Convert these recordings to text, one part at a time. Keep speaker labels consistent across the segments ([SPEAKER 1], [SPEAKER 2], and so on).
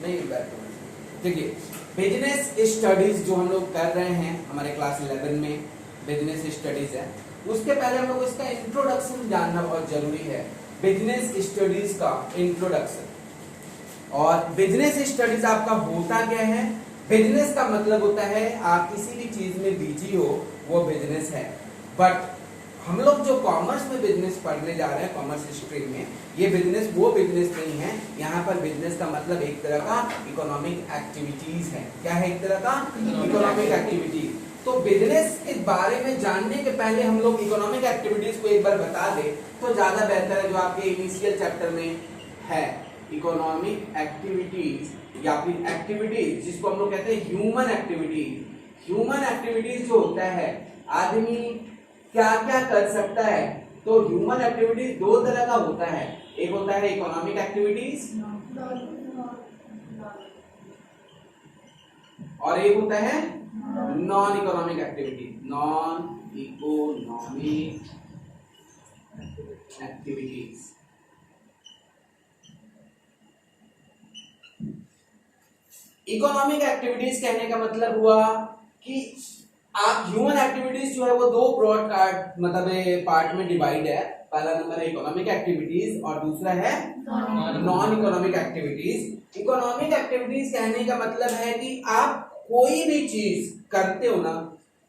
[SPEAKER 1] नहीं बैठो। देखिए बिजनेस स्टडीज जो हम लोग कर रहे हैं हमारे क्लास 11 में बिजनेस स्टडीज है, उसके पहले हम लोग इसका इंट्रोडक्शन जानना बहुत जरूरी है। बिजनेस स्टडीज का इंट्रोडक्शन। और बिजनेस स्टडीज आपका होता क्या है? बिजनेस का मतलब होता है आप किसी भी चीज में बिजी हो वो बिजनेस है। बट हम लोग जो कॉमर्स में बिजनेस पढ़ने जा रहे हैं, कॉमर्स स्ट्रीम में, ये बिजनेस वो बिजनेस नहीं है। यहाँ पर बिजनेस का मतलब एक तरह का इकोनॉमिक एक्टिविटीज है। क्या है? एक तरह का इकोनॉमिक एक्टिविटीज। तो बिजनेस के बारे में जानने के पहले हम लोग इकोनॉमिक एक्टिविटीज को एक बार बता दें तो ज्यादा बेहतर है। जो आपके इनिशियल चैप्टर में है इकोनॉमिक एक्टिविटीज या फिर एक्टिविटीज जिसको हम लोग कहते हैं ह्यूमन एक्टिविटीज। ह्यूमन एक्टिविटीज जो होता है आदमी क्या क्या कर सकता है, तो ह्यूमन एक्टिविटीज दो तरह का होता है। एक होता है इकोनॉमिक एक्टिविटीज और एक होता है non economic activities. Non economic activities. Economic activities कहने का मतलब हुआ कि आप ह्यूमन एक्टिविटीज जो है वो दो ब्रॉड पार्ट में डिवाइड है। पहला नंबर है इकोनॉमिक एक्टिविटीज और दूसरा है non economic activities. Economic activities कहने का मतलब है कि आप कोई भी चीज करते हो ना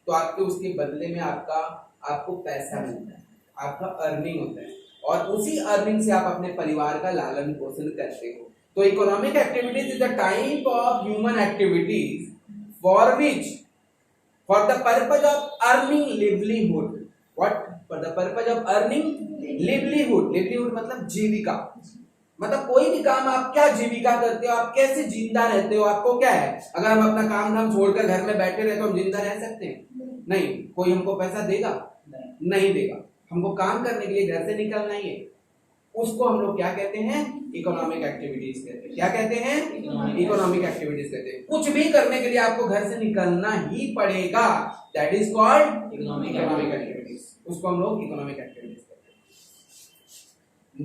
[SPEAKER 1] तो आपके उसके बदले में आपको पैसा मिलता है, आपका अर्निंग होता है और उसी अर्निंग से आप अपने परिवार का लालन पोषण करते हो। तो economic activities is the type of human activities for which for the purpose of earning livelihood. What? For the purpose of earning livelihood. livelihood मतलब जीविका। मतलब कोई भी काम आप क्या जीविका करते हो, आप कैसे जिंदा रहते हो, आपको क्या है? अगर हम अपना काम धाम छोड़कर घर में बैठे रहे तो हम जिंदा रह सकते हैं? नहीं। कोई हमको पैसा देगा? नहीं देगा। हमको काम करने के लिए घर से निकलना ही है। उसको हम लोग क्या कहते हैं? इकोनॉमिक एक्टिविटीज कहते हैं। क्या कहते हैं? इकोनॉमिक एक्टिविटीज कहते हैं। कुछ भी करने के लिए आपको घर से निकलना ही पड़ेगा। That is called economic activities. उसको हम लोग इकोनॉमिक एक्टिविटीज कहते हैं।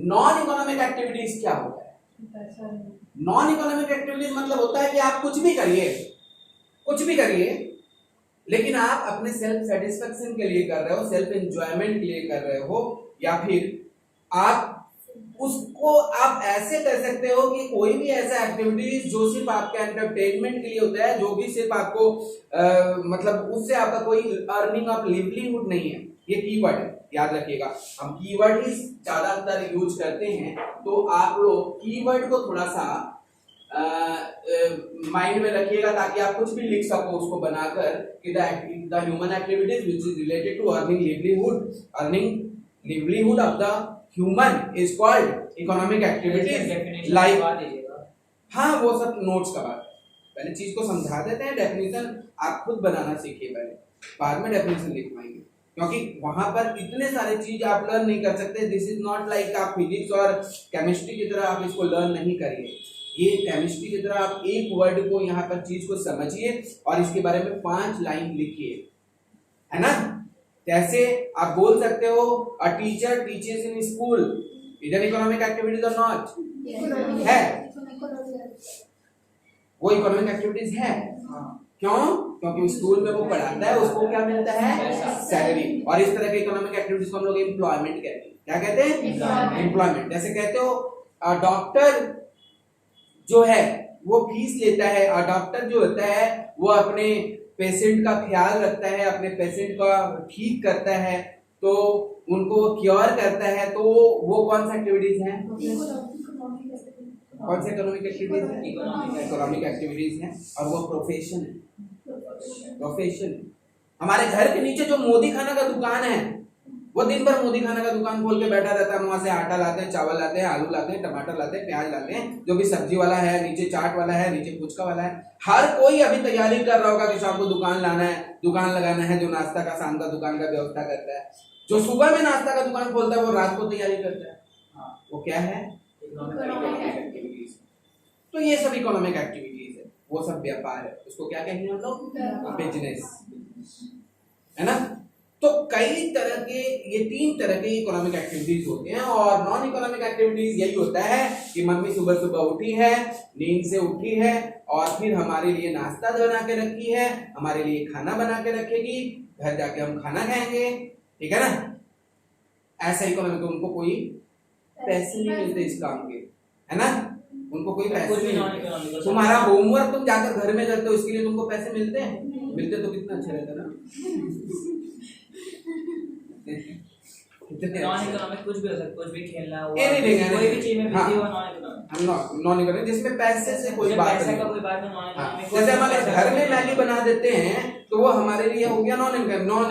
[SPEAKER 1] नॉन इकोनॉमिक एक्टिविटीज क्या होता है? नॉन इकोनॉमिक एक्टिविटीज मतलब होता है कि आप कुछ भी करिए लेकिन आप अपने सेल्फ सेटिस्फेक्शन के लिए कर रहे हो, सेल्फ एंजॉयमेंट के लिए कर रहे हो, या फिर आप उसको आप ऐसे कर सकते हो कि कोई भी ऐसा एक्टिविटीज जो सिर्फ आपके एंटरटेनमेंट के लिए होता है, जो भी सिर्फ आपको मतलब उससे आपका कोई अर्निंग ऑफ लिवलीहुड नहीं है। ये कीवर्ड है, याद रखिएगा। हम कीवर्ड ही ज्यादातर यूज करते हैं, तो आप लोग कीवर्ड को थोड़ा सा माइंड में रखिएगा ताकि आप कुछ भी लिख सको उसको बनाकर कि the human activities which is related to earning livelihood of the human is called economic activities. Like हाँ वो सब नोट्स का बात है, पहले चीज को समझा देते हैं। डेफिनेशन आप खुद बनाना सीखिए पहले, बाद में डेफिनेशन लिख पाएंगे, क्योंकि वहां पर इतने सारे चीज आप लर्न नहीं कर सकते। दिस इज नॉट लाइक आप फिजिक्स और केमिस्ट्री की तरह आप इसको लर्न नहीं करिए। ये केमिस्ट्री की तरह आप एक वर्ड को यहाँ पर चीज को समझिए और इसके बारे में 5 लाइन लिखिए, है ना? कैसे आप बोल सकते हो a teacher teachers in school is an economic activities और नॉट? है, वो इकोनॉमिक एक्टिविटीज है। क्यों? क्योंकि स्कूल में वो पढ़ाता है, उसको क्या मिलता है? सैलरी। और इस तरह के इकोनॉमिक एक्टिविटीज को हम लोग एम्प्लॉयमेंट कहते हैं। क्या कहते हैं? एम्प्लॉयमेंट। जैसे कहते हो डॉक्टर जो है वो फीस लेता है, और डॉक्टर जो होता है वो अपने पेशेंट का ख्याल रखता है, अपने पेशेंट का ठीक करता है, तो उनको क्योर करता है। तो वो कौन सा एक्टिविटीज है? कौन सा इकोनॉमिक एक्टिविटीज है? इकोनॉमिक एक्टिविटीज है। और वो प्रोफेशन है। हमारे घर के नीचे जो मोदी खाना का दुकान है, वो दिन भर मोदी खाना का दुकान खोल के बैठा रहता है। वहां से आटा लाते हैं, चावल लाते हैं, आलू लाते हैं, टमाटर लाते हैं, प्याज लाते हैं, जो भी सब्जी वाला है, नीचे चाट वाला है, नीचे फुचका वाला है। हर कोई अभी तैयारी कर रहा होगा कि शाम को दुकान लाना है, दुकान लगाना है। जो नाश्ता का, शाम का दुकान का व्यवस्था करता है, जो सुबह में नाश्ता का दुकान खोलता है, वो रात को तैयारी करता है। वो क्या है? एक्टिविटीज। तो ये सब इकोनॉमिक एक्टिविटीज है, वो सब व्यापार है। उसको क्या कहेंगे हम लोग? बिजनेस, है ना? तो कई तरह के, ये 3 तरह के इकोनॉमिक एक्टिविटीज होते हैं। और नॉन इकोनॉमिक एक्टिविटीज यही होता है कि मम्मी सुबह सुबह उठी है, नींद से उठी है और फिर हमारे लिए नाश्ता बना के रखी है, हमारे लिए खाना बना के रखेगी, घर जाके हम खाना खाएंगे, ठीक है ना। ऐसा इकोनॉमिक, उनको कोई पैसे नहीं मिलते इस काम के, है ना, उनको कोई पैसे नहीं मिलते। तुम्हारा होमवर्क तुम जाकर घर में करते हो, इसके लिए तुमको पैसे मिलते हैं? मिलते तो कितना अच्छा रहता ना।
[SPEAKER 2] नॉन इकोनॉमिक कुछ भी हो सकता है, कुछ भी खेलना हुआ,
[SPEAKER 1] कोई
[SPEAKER 2] भी चीज में बिजी हुआ, नॉन इकोनॉमिक।
[SPEAKER 1] नॉन इकोनॉमिक जिसमें पैसे से कोई बात
[SPEAKER 2] पैसे
[SPEAKER 1] नहीं,
[SPEAKER 2] का कोई बात नहीं, नॉन इकोनॉमिक।
[SPEAKER 1] जैसे हमारे घर में मैगी बना देते हैं तो वो हमारे लिए हो गया नॉन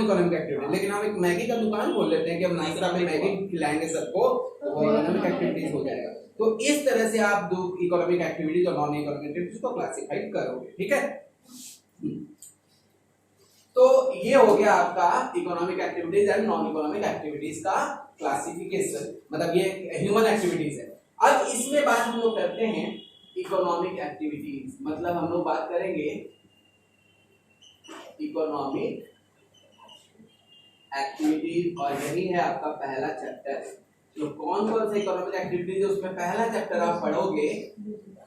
[SPEAKER 1] इकोनॉमिक एक्टिविटी। लेकिन हम एक मैगी का दुकान खोल लेते हैं कि हम नाश्ता में मैगी खिलाएंगे सबको, तो वो इकोनॉमिक एक्टिविटीज हो जाएगा। तो इस तरह से आप दो इकोनॉमिक एक्टिविटीज और नॉन इकोनॉमिक एक्टिविटीज को क्लासिफाई करोगे, ठीक है। तो ये हो गया आपका economic activities and non economic activities का क्लासिफिकेशन, मतलब ये ह्यूमन एक्टिविटीज है। अब इसमें बात हम लोग करते हैं इकोनॉमिक एक्टिविटीज, मतलब हम लोग बात करेंगे इकोनॉमिक एक्टिविटीज, और यही है आपका पहला चैप्टर। तो कौन कौन से इकोनॉमिक एक्टिविटीज है उसमें पहला चैप्टर आप पढ़ोगे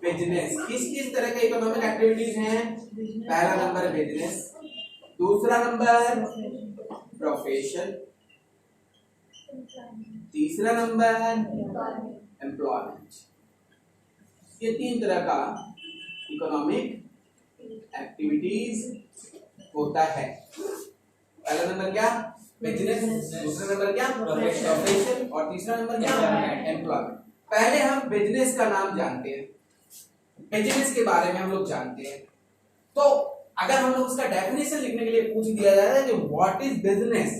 [SPEAKER 1] बिजनेस। किस किस तरह के इकोनॉमिक एक्टिविटीज हैं? पहला नंबर बिजनेस, दूसरा नंबर प्रोफेशन, तीसरा नंबर एम्प्लॉयमेंट। ये 3 तरह का इकोनॉमिक एक्टिविटीज होता है। पहला नंबर क्या? बिजनेस, दूसरा नंबर क्या? प्रोफेशन, और तीसरा नंबर क्या? एम्प्लॉयमेंट। पहले हम बिजनेस का नाम जानते हैं, बिजनेस के बारे में हम लोग जानते हैं। तो अगर हम लोग उसका डेफिनेशन लिखने के लिए पूछ दिया जाता है कि व्हाट इज बिजनेस,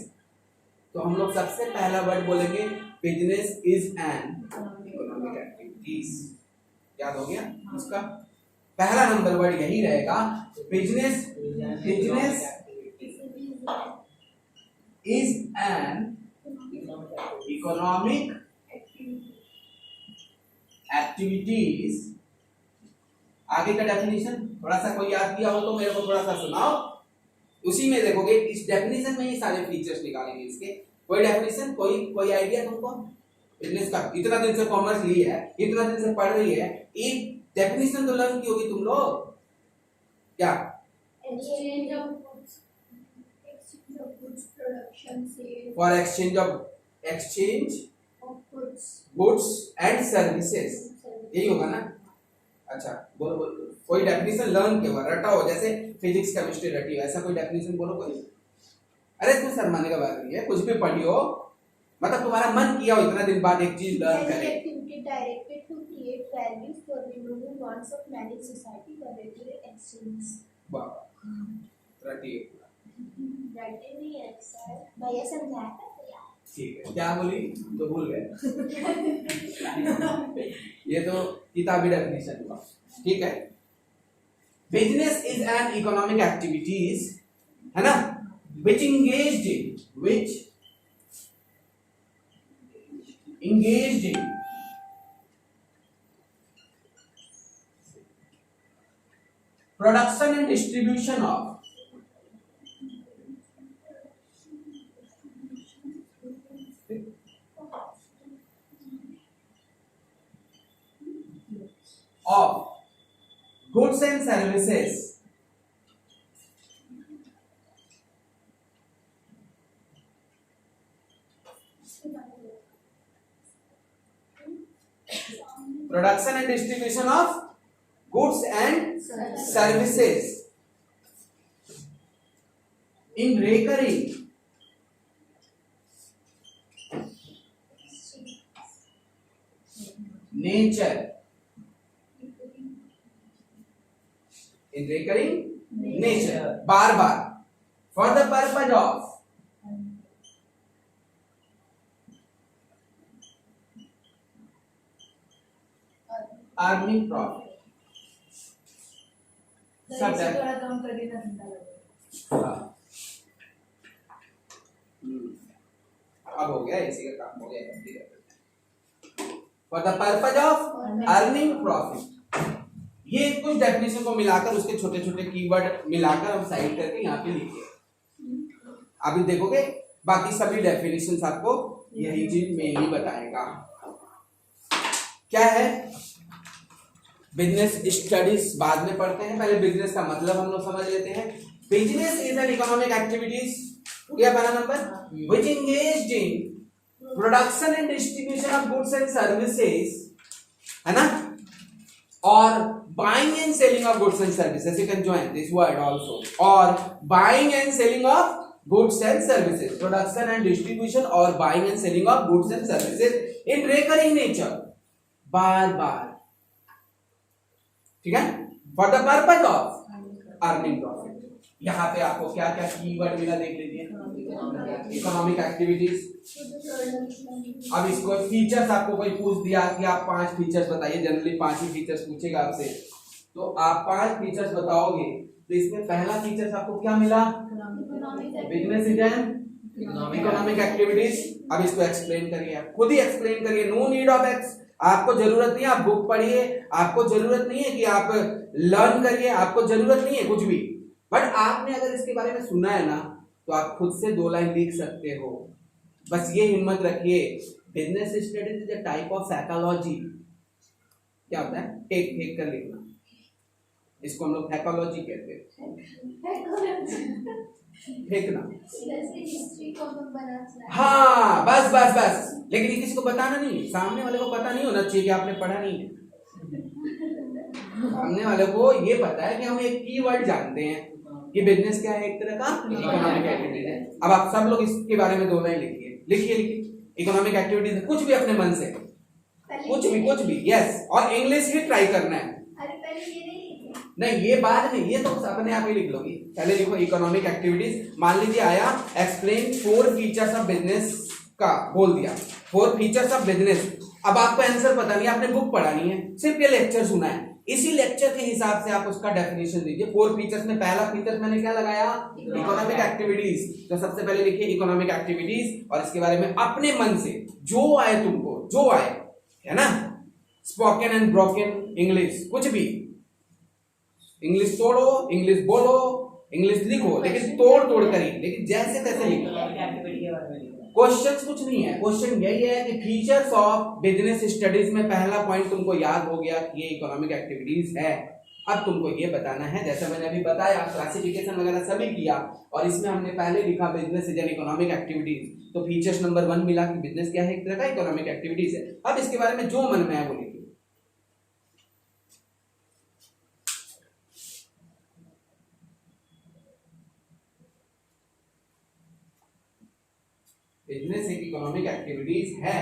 [SPEAKER 1] तो हम लोग सबसे पहला वर्ड बोलेंगे business is an economic activities. याद हो गया उसका पहला नंबर वर्ड यही रहेगा, business. Business is an economic activities. आगे का डेफिनेशन थोड़ा सा कोई याद किया हो तो मेरे को थोड़ा सा सुनाओ, उसी में देखोगे इस डेफिनेशन में ही सारे फीचर्स निकालेंगे इसके। कोई डेफिनेशन, कोई आइडिया तुमको बिजनेस का? इतना दिन से कॉमर्स ली है, इतना दिन से पढ़ रही है, एक डेफिनेशन तो लर्न की होगी तुम लोग। क्या?
[SPEAKER 3] एक्सचेंज ऑफ गुड्स, प्रोडक्शन से,
[SPEAKER 1] for exchange of goods and services, यही होगा ना। अच्छा बोलो बोलो, कोई डेफिनेशन लर्न के हुआ रटा हो, जैसे फिजिक्स केमिस्ट्री रटी हो, ऐसा कोई डेफिनेशन बोलो कोई। अरे इसमें शर्माने का बात नहीं है, कुछ भी पढ़ी हो, मतलब तुम्हारा मन किया हो इतना दिन बाद एक चीज लर्न करे।
[SPEAKER 3] Activity directed to create value for removing wants of man in society for regular exchange.
[SPEAKER 1] वाह रटी है पूरा,
[SPEAKER 3] रटे नहीं है सर, भैया समझाया था यार।
[SPEAKER 1] ठीक है, क्या बोली तो भूल गए। ये तो किताबी डेफिनेशन हुआ, ठीक है। Business is an economic activities, है ना, which engaged in production and distribution of goods and services production and distribution of goods and services in recurring nature, in recurring nature, bar bar, for the purpose of earning profit। सब
[SPEAKER 3] थोड़ा कम कर देना ठंडा लगेगा।
[SPEAKER 1] अब हो गया, इसी का काम हो गया। For the purpose of earning profit, ये कुछ डेफिनेशन को मिलाकर उसके छोटे छोटे कीवर्ड मिलाकर हम साइड करके यहाँ पे लिखे। अभी देखोगे बाकी सभी डेफिनेशंस आपको यही चीज में ही बताएगा। क्या है बिजनेस स्टडीज बाद में पढ़ते हैं, पहले बिजनेस का मतलब हम लोग समझ लेते हैं। Business is an economic activities, क्या पहला number, which engaged in production and distribution of goods and services, है ना, और buying and selling of goods and services, you can join this word also, or buying and selling of goods and services, production and distribution or buying and selling of goods and services in recurring nature, बार बार, ठीक है, for the purpose of earning profit। यहाँ पे आपको क्या क्या keyword मिला देख लीजिए, इकोनॉमिक एक्टिविटीज। अब इसको फीचर्स आपको कोई पूछ दिया कि आप 5 फीचर्स बताइए, जनरली 5 ही फीचर्स पूछेगा आपसे, तो आप 5 फीचर्स बताओगे, तो इसमें पहला फीचर्स आपको क्या मिला, business is an economic activities. अब इसको एक्सप्लेन करिए, आप खुद ही एक्सप्लेन करिए, नो नीड ऑफ एक्स, आपको जरूरत नहीं है आप बुक पढ़िए, आपको जरूरत नहीं है कि आप लर्न करिए, आपको जरूरत नहीं है कुछ भी, बट आपने अगर इसके बारे में सुना है ना तो आप खुद से 2 लाइन लिख सकते हो। बस ये हिम्मत रखिए। Business studies is a type of psychology. क्या होता है, टेक फेंक कर लिखना, इसको हम लोग साइकोलॉजी कहते हैं, फेंकना। हाँ बस बस बस, लेकिन ये किसी को बताना नहीं, सामने वाले को पता नहीं होना चाहिए कि आपने पढ़ा नहीं है। सामने वाले को ये पता है कि हम एक कीवर्ड जानते हैं कि बिजनेस क्या है, एक तरह का इकोनॉमिक एक्टिविटीज है। अब आप सब लोग इसके बारे में 2 लाइन लिखिए, लिखिए लिखिए। इकोनॉमिक एक्टिविटीज कुछ भी अपने मन से, कुछ भी यस, और इंग्लिश ही ट्राई करना है। नहीं ये बाद में, ये तो अपने आप ही लिख लोगी, पहले लिखो इकोनॉमिक एक्टिविटीज। मान लीजिए आया एक्सप्लेन 4 फीचर्स ऑफ बिजनेस का बोल दिया, 4 फीचर्स ऑफ बिजनेस। अब आपको आंसर पता नहीं, आपने बुक पढ़ा नहीं है, सिर्फ ये लेक्चर सुना है, इसी लेक्चर के हिसाब से आप उसका डेफिनेशन दीजिए। 4 फीचर्स में पहला फीचर मैंने क्या लगाया, इकोनॉमिक एक्टिविटीज। तो सबसे पहले लिखिए इकोनॉमिक एक्टिविटीज, और इसके बारे में अपने मन से जो आए तुमको, जो आए, है ना, स्पोकन एंड ब्रोकन इंग्लिश, कुछ भी, इंग्लिश तोड़ो, इंग्लिश बोलो, इंग्लिश लिखो, लेकिन तोड़ कर ही, लेकिन जैसे तैसे लिखो। क्वेश्चन कुछ नहीं है, क्वेश्चन यही है कि फीचर्स ऑफ बिजनेस स्टडीज में पहला पॉइंट तुमको याद हो गया कि ये इकोनॉमिक एक्टिविटीज है। अब तुमको ये बताना है, जैसा मैंने अभी बताया, क्लासिफिकेशन वगैरह सभी किया, और इसमें हमने पहले लिखा business is an economic activities, तो फीचर्स नंबर 1 मिला कि बिजनेस क्या है, एक तरह का इकोनॉमिक एक्टिविटीज है। अब इसके बारे में जो मन में है वो लिखिए। बिजनेस एक इकोनॉमिक एक्टिविटीज है।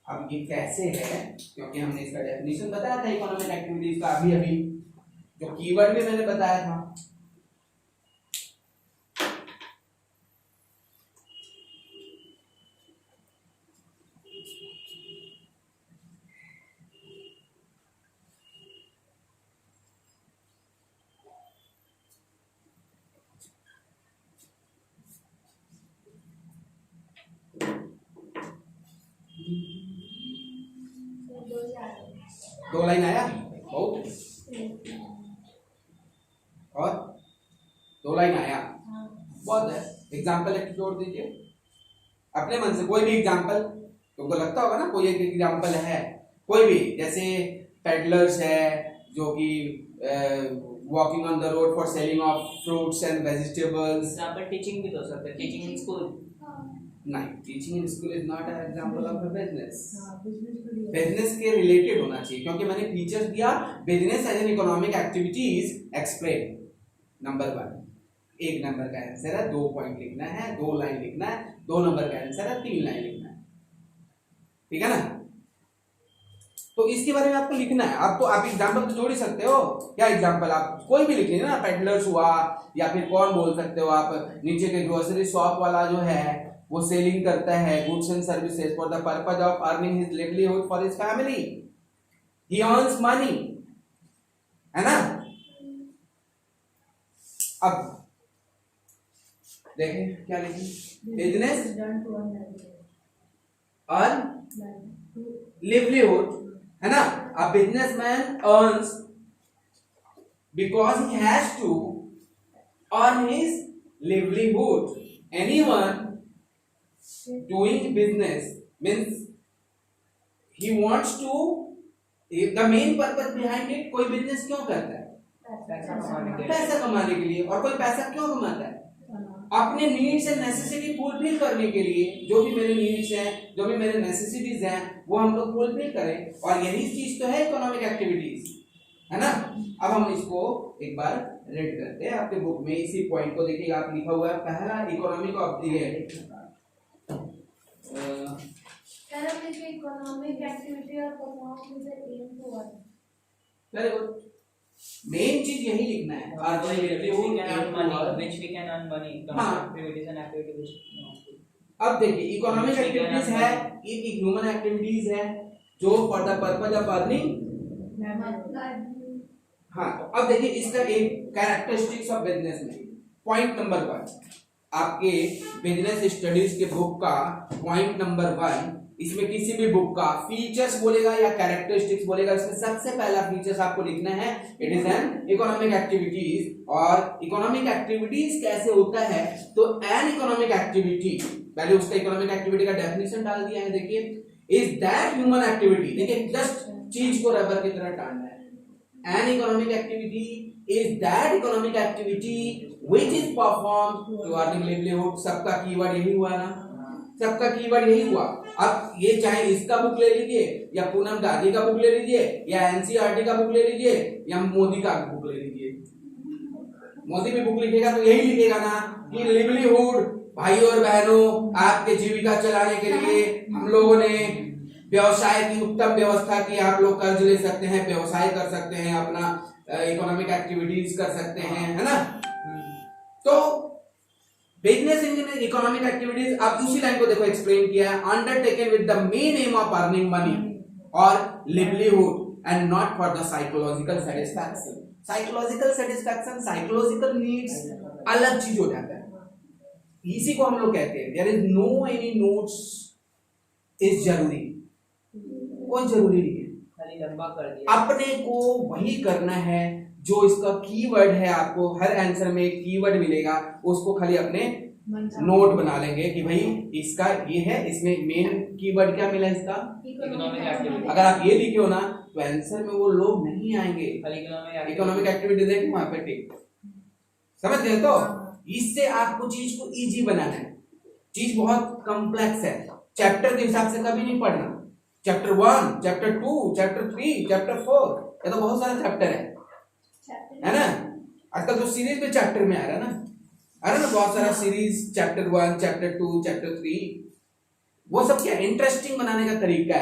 [SPEAKER 1] अब ये कैसे है, क्योंकि हमने इसका डेफिनेशन बताया था इकोनॉमिक एक्टिविटीज का, अभी जो कीवर्ड भी मैंने बताया था। दो लाइन आया बहुत, और 2 लाइन आया बहुत है। एग्जाम्पल एक जोड़ दीजिए अपने मन से, कोई भी एग्जाम्पल तुमको लगता होगा ना, कोई एक एग्जाम्पल है, कोई भी, जैसे पेडलर्स है जो कि walking on the road for selling of fruits and vegetables.
[SPEAKER 2] Teaching भी तो सकते, टीचिंग इन स्कूल।
[SPEAKER 1] नहीं, teaching in school is not an example of a business. Business के रिलेटेड होना चाहिए, क्योंकि मैंने फीचर्स दिया, business as an economic activities explain. Number 1, 1 number का आंसर है, 2 पॉइंट लिखना है, 2 लाइन लिखना है, 2 नंबर का आंसर है, 3 लाइन लिखना है, ठीक है ना। तो इसके बारे में आपको लिखना है। अब तो आप एग्जांपल तो जोड़ ही सकते हो, क्या एग्जांपल आप कोई भी लिख लीजिए ना, पेडलर्स हुआ, या फिर कौन बोल सकते हो आप, नीचे के ग्रोसरी शॉप वाला जो है वो सेलिंग करता है goods and services for the purpose of earning his livelihood for his family, he earns money, है ना। अब देखें क्या लिखें, बिजनेस अर्न लिवलीहुड, है ना। A businessman earns because he has to earn his livelihood. Anyone doing business means he wants to, the main purpose behind it, कोई business क्यों करता है?
[SPEAKER 2] पैसा कमाने के लिए।
[SPEAKER 1] पैसा कमाने के लिए। और कोई पैसा क्यों कमाता है? अपने नीड्स एंड नेसेसिटी फुलफिल करने के लिए। जो भी मेरे नीड्स हैं, जो भी मेरे नेसेसिटीज हैं, वो हम लोग फुलफिल करें, और यही चीज तो है इकोनॉमिक एक्टिविटीज, है ना। अब हम इसको एक बार रीड करते हैं। आपके बुक में इसी पॉइंट को देखिए, आप लिखा हुआ है पहला economic of the
[SPEAKER 3] economic activity और perform with aim to earn.
[SPEAKER 1] Very good. Main चीज यही लिखना है।
[SPEAKER 2] which we can earn money from
[SPEAKER 1] हाँ।
[SPEAKER 2] activities and activity which
[SPEAKER 1] अब देखिए economic
[SPEAKER 2] Which we can
[SPEAKER 1] activities
[SPEAKER 2] earn
[SPEAKER 1] है, एक ह्यूमन एक्टिविटीज है जो for the purpose of earning. हाँ, तो अब देखिए इसका एक कैरेक्टरिस्टिक्स ऑफ बिजनेस में पॉइंट नंबर 1, आपके बिजनेस स्टडीज के बुक का पॉइंट नंबर 1, इसमें किसी भी बुक का फीचर्स बोलेगा या कैरेक्टरिस्टिक्स बोलेगा, इसमें सबसे पहला फीचर्स आपको लिखना है, it is an economic activities. और इकोनॉमिक एक्टिविटीज कैसे होता है, तो एन इकोनॉमिक एक्टिविटी, पहले उसका इकोनॉमिक एक्टिविटी का डेफिनेशन डाल दिया है। देखिए, इज दैट ह्यूमन एक्टिविटी, देखिए जस्ट चीज को रबर की तरह टानना है। An economic activity is that economic activity which is performed to earning livelihood. सबका कीवर्ड यही हुआ ना, सबका कीवर्ड यही हुआ। अब ये चाहे इसका बुक ले लीजिए, या पूनम दादी का बुक ले लीजिए, या एनसीईआरटी का बुक ले लीजिए, या मोदी का बुक ले लीजिए। मोदी भी बुक लिखेगा तो यही लिखेगा ना कि लिवलीहुड, भाई और बहनों, आपके जीविका चलाने के लिए हम लोगों ने व्यवसाय की उत्तम व्यवस्था की। आप लोग कर्ज ले सकते हैं, व्यवसाय कर सकते हैं, अपना इकोनॉमिक एक्टिविटीज कर सकते हैं, है ना। तो बिजनेस इन इकोनॉमिक एक्टिविटीज, अब उसी लाइन को देखो एक्सप्लेन किया है, undertaken with the main aim of earning money और livelihood and not for the psychological satisfaction. Psychological satisfaction, psychological needs अलग चीज हो जाता है। इसी को हम लोग कहते हैं there is no any notes is जरूरी, कोई जरूरी नहीं है,
[SPEAKER 2] खाली लंबा कर दिया।
[SPEAKER 1] अपने को वही करना है जो इसका कीवर्ड है। आपको हर आंसर में एक कीवर्ड मिलेगा, उसको खाली अपने नोट बना लेंगे कि भाई इसका ये है, इसमें मेन कीवर्ड क्या मिला इसका,
[SPEAKER 2] इकोनॉमिक एक्टिविटी।
[SPEAKER 1] अगर आप ये लिखे हो ना तो आंसर में वो लोग नहीं आएंगे।
[SPEAKER 2] खाली
[SPEAKER 1] इकोनॉमिक एक्टिविटी देखो वहां पे टिक, समझ गए। तो इससे आपको चीज को इजी बनाना है। चीज बहुत कॉम्प्लेक्स है, चैप्टर के हिसाब से कभी नहीं पढ़ना। चैप्टर 1, चैप्टर 2, चैप्टर 3, चैप्टर 4, ये तो बहुत सारे चैप्टर है ना। आजकल तो सीरीज में चैप्टर में आ रहा है ना, बहुत सारा सीरीज, चैप्टर 1, चैप्टर 2, चैप्टर 3, वो सब क्या इंटरेस्टिंग बनाने का तरीका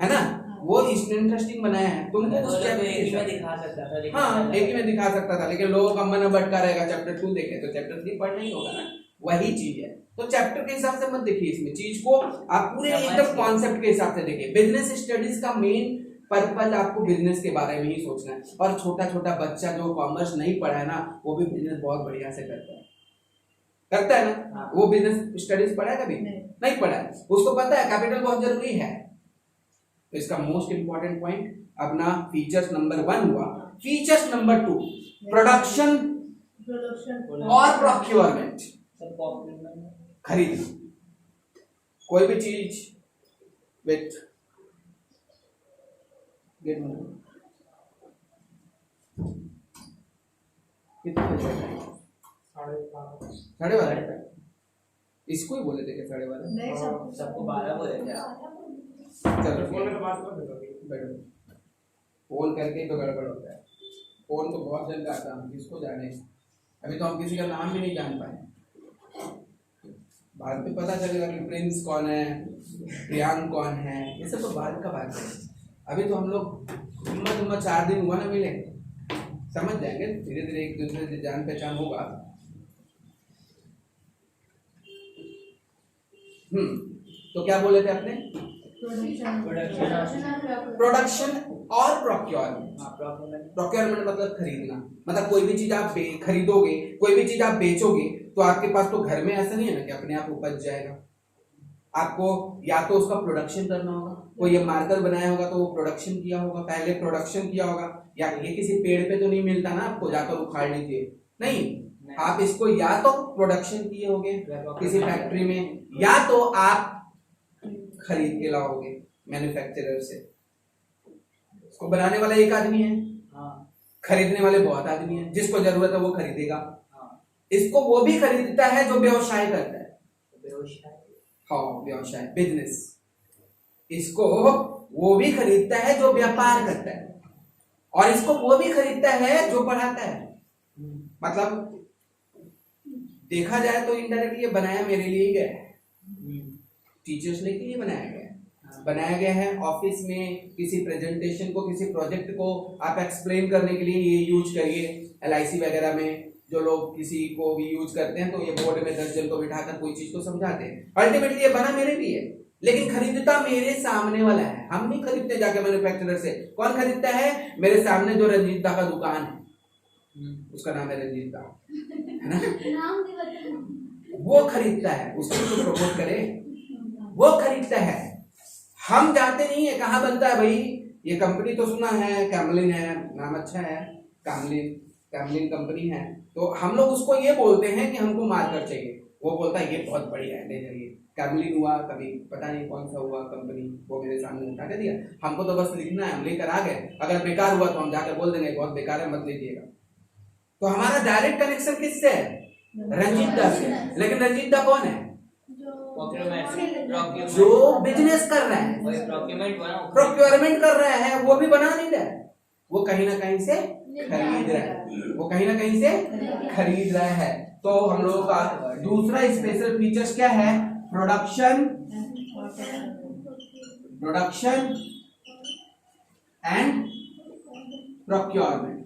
[SPEAKER 1] है ना। वो इसने इंटरेस्टिंग बनाया है तुमको उस चैप्टर
[SPEAKER 2] एक ही में दिखा सकता था, लेकिन
[SPEAKER 1] हाँ एक ही में दिखा सकता था, लेकिन लोगों का मन भटका रहेगा। चैप्टर 2 देखे तो चैप्टर 3 पढ़ना ही होगा ना, वही चीज है। तो चैप्टर के हिसाब से मत देखिए इसमें चीज को, आप पूरे एकदम कॉन्सेप्ट के हिसाब से देखिए। बिजनेस स्टडीज का मेन पर्पज आपको बिजनेस के बारे में ही सोचना है। और छोटा छोटा बच्चा जो कॉमर्स नहीं पढ़ा है ना, वो भी बिजनेस बहुत बढ़िया से करता है ना। वो बिजनेस स्टडीज पढ़ा है कभी नहीं पढ़ा है, उसको पता है कैपिटल बहुत जरूरी है। तो इसका मोस्ट इंपॉर्टेंट पॉइंट अपना फीचर्स नंबर 1 हुआ। फीचर्स नंबर 2, प्रोडक्शन और प्रोक्योरमेंट, खरीदना कोई भी चीज विथ साढ़े 12 इसको ही बोले थे क्या 12:30?
[SPEAKER 2] सबको 12 बोले थे।
[SPEAKER 1] चलो बैठो, फोन करके तो गड़बड़ होता है। फोन तो बहुत जल्द आता है, किसको जाने। अभी तो हम किसी का नाम भी नहीं जान पाए, बाद में पता चलेगा कि प्रिंस कौन है, प्रियांक कौन है, ये सब तो बाद का बात है। अभी तो हम लोग हिम्मत 4 दिन हुआ ना मिले, समझ जाएंगे धीरे धीरे, एक दूसरे से जान पहचान होगा। तो क्या बोले थे आपने, प्रोडक्शन और प्रोक्योरमेंट। प्रोक्योरमेंट मतलब खरीदना, मतलब कोई भी चीज आप खरीदोगे, कोई भी चीज आप बेचोगे तो आपके पास तो घर में ऐसा नहीं है ना कि अपने आप उपज जाएगा। आपको या तो उसका प्रोडक्शन करना होगा, कोई ये मार्कर बनाया होगा तो वो प्रोडक्शन किया होगा, पहले प्रोडक्शन किया होगा। या ये किसी पेड़ पे तो नहीं मिलता ना आपको, जाकर उखाड़ लीजिए, नहीं, आप इसको या तो प्रोडक्शन किए होगे किसी फैक्ट्री में, या तो आप खरीद के लाओगे मैन्युफैक्चरर से। इसको बनाने वाला एक आदमी है, खरीदने वाले बहुत आदमी हैं, जिसको जरूरत है वो खरीदेगा। इसको वो भी खरीदता है जो व्यवसाय करता है, हाँ व्यवसाय, बिजनेस। इसको वो भी खरीदता है जो व्यापार करता है, और इसको वो भी खरीदता है जो पढ़ाता है। मतलब देखा जाए तो इनडायरेक्टली ये बनाया मेरे लिए ही गया है, टीचर्स ने के लिए बनाया गया है। ऑफिस में किसी प्रेजेंटेशन को, किसी प्रोजेक्ट को आप एक्सप्लेन करने के लिए ये यूज करिए। LIC वगैरह में जो लोग किसी को भी यूज करते हैं तो ये बोर्ड में 10 जन को बिठाकर कोई चीज को समझाते हैं। अल्टीमेटली ये बना मेरे लिए, लेकिन खरीदता मेरे सामने वाला है। हम नहीं खरीदते जाके मैन्युफैक्चरर से। कौन खरीदता है? मेरे सामने जो रंजीत दा का दुकान है, उसका नाम है रंजीत दा, है ना, वो खरीदता है। उसको तो प्रमोट करे, वो खरीदता है। हम जानते नहीं है कहाँ बनता है भाई। ये कंपनी तो सुना है, कैमलिन है, नाम अच्छा है, कैमलिन कंपनी है, तो हम लोग उसको ये बोलते हैं कि हमको मार्कर चाहिए। वो बोलता है ये बहुत बढ़िया है, ले जाइए। कैमलिन हुआ, कभी पता नहीं कौन सा हुआ कंपनी, वो मेरे सामने उठा के दिया। हमको तो बस लिखना है, हम लेकर आ गए। अगर बेकार हुआ तो हम जाकर बोल देंगे बहुत बेकार है, मत लीजिएगा। तो हमारा डायरेक्ट कनेक्शन किससे है? रंजीत दा से। लेकिन रंजीत दा कौन है? जो बिजनेस कर रहा है, प्रोक्योरमेंट कर रहा है, वो भी बना नहीं रहा है, वो कहीं ना कहीं से खरीद रहा है, वो कहीं ना कहीं से खरीद रहा है। तो हम लोगों का दूसरा स्पेशल फीचर्स क्या है? Production and procurement.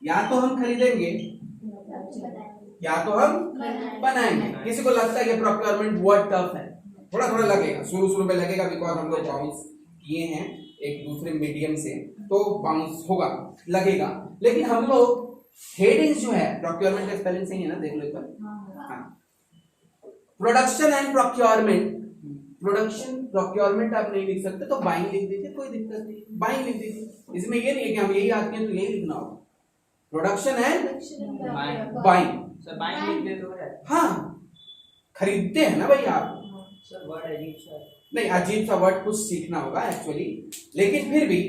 [SPEAKER 1] या तो हम खरीदेंगे या तो हम बनाएंगे। किसी को लगता है कि प्रोक्योरमेंट वर्ड टफ है, थोड़ा थोड़ा लगेगा, शुरू में लगेगा, बिकॉज हम लोग बाउंस किए हैं एक दूसरे मीडियम से, तो बाउंस होगा, लगेगा। लेकिन हम लोग हेडिंग्स जो है, प्रोक्योरमेंट का स्पेलिंग सही है ना, देख लो एक बार। हाँ, production and procurement. Production procurement आप नहीं लिख सकते तो बाइंग लिख दीजिए, कोई दिक्कत नहीं, बाइंग लिख दीजिए। इसमें ये नहीं है कि हम यही आदमी हैं तो यही लिखना होगा। Production and buying,
[SPEAKER 2] sir buying लिख दे तो है।
[SPEAKER 1] हाँ, खरीदते हैं ना भाई आप।
[SPEAKER 2] सर वर्ड अजीब सा है।
[SPEAKER 1] नहीं, अजीब सा वर्ड कुछ सीखना होगा एक्चुअली, लेकिन फिर भी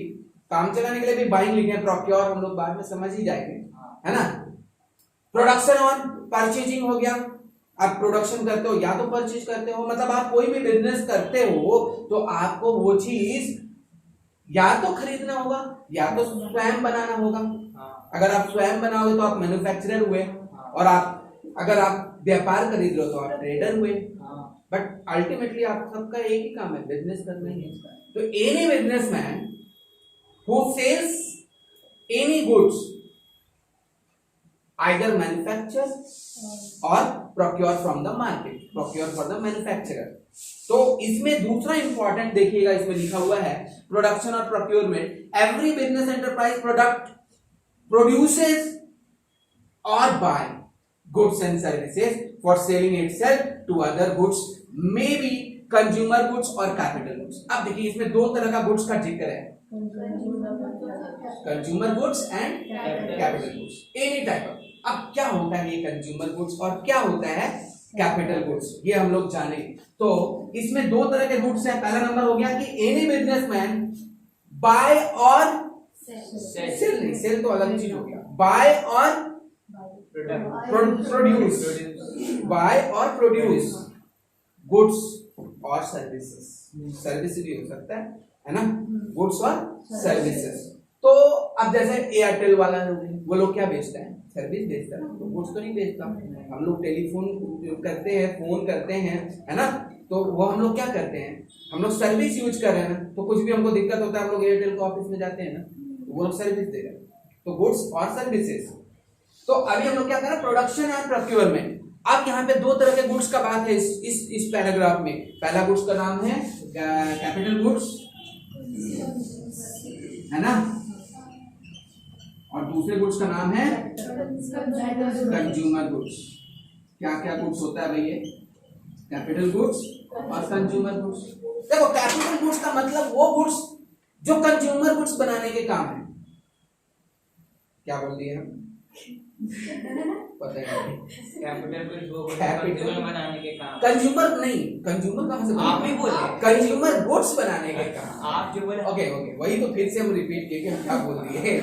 [SPEAKER 1] काम चलाने के लिए भी बाइंग लिखे। प्रोक्योर हम लोग बाद में समझ ही जाएंगे, है ना। प्रोडक्शन और परचेजिंग हो गया। आप प्रोडक्शन करते हो या तो परचेज करते हो, मतलब आप कोई भी बिजनेस करते हो तो आपको वो चीज या तो खरीदना होगा या तो स्वयं बनाना होगा। अगर आप स्वयं बनाओगे तो आप मैन्युफैक्चरर हुए, और अगर आप व्यापार खरीद रहे हो तो आप ट्रेडर हुए। बट अल्टीमेटली आप सबका एक ही काम है, बिजनेस करना ही है। तो any businessman who sells any goods either manufacture or procure from the market, procure for the manufacturer। तो इसमें दूसरा इंपॉर्टेंट देखिएगा, इसमें लिखा हुआ है प्रोडक्शन और procurement. Every business enterprise produces or buy goods and services for selling itself to other goods, may be consumer goods or capital goods। अब देखिए इसमें दो तरह का गुड्स का जिक्र है, consumer goods and capital goods, any type of. अब क्या होता है ये कंज्यूमर गुड्स और क्या होता है कैपिटल गुड्स, ये हम लोग जाने। तो इसमें दो तरह के गुड्स हैं। पहला नंबर हो गया कि एनी बिजनेसमैन बाय और सेल, नहीं सेल तो अलग चीज हो गया, बाय और प्रोड्यूस, बाय और प्रोड्यूस गुड्स और सर्विसेज, सर्विस भी हो सकता है ना, गुड्स और सर्विसेज। तो अब जैसे एयरटेल वाला वो लोग क्या बेचता है? सर्विस बेचता है, तो गुड्स तो नहीं बेचता। हम लोग टेलीफोन करते हैं, फोन करते हैं, है ना, तो वो हम लोग क्या करते हैं? हम लोग सर्विस यूज कर रहे हैं ना, तो कुछ भी हमको दिक्कत होता है हम लोग एयरटेल के ऑफिस में जाते हैं ना, तो वो लोग सर्विस दे रहे हैं। तो गुड्स और सर्विसेज। तो अभी हम लोग क्या कर रहे हैं? Production and procurement. अब यहाँ पे दो तरह के गुड्स का बात है इस पैराग्राफ में। पहला गुड्स का नाम है कैपिटल गुड्स, है ना, और दूसरे गुड्स का नाम है कंज्यूमर गुड्स। क्या क्या गुड्स होता है भाई? ये कैपिटल गुड्स और कंज्यूमर गुड्स। देखो कैपिटल गुड्स का मतलब वो गुड्स जो कंज्यूमर गुड्स बनाने के काम है। क्या बोल दिए हम? पता ही नहीं।
[SPEAKER 2] कैपिटल गुड्स वो
[SPEAKER 1] Capital-
[SPEAKER 2] कंज्यूमर बनाने के काम।
[SPEAKER 1] कंज्यूमर नहीं, कंज्यूमर कहाँ से?
[SPEAKER 2] आप ही बोले।
[SPEAKER 1] कंज्यूमर गुड्स बनाने के काम।
[SPEAKER 2] आप जो बोले
[SPEAKER 1] ओके ओके, वही तो फिर से हम रिपीट किए कि हम क्या बोल दिए।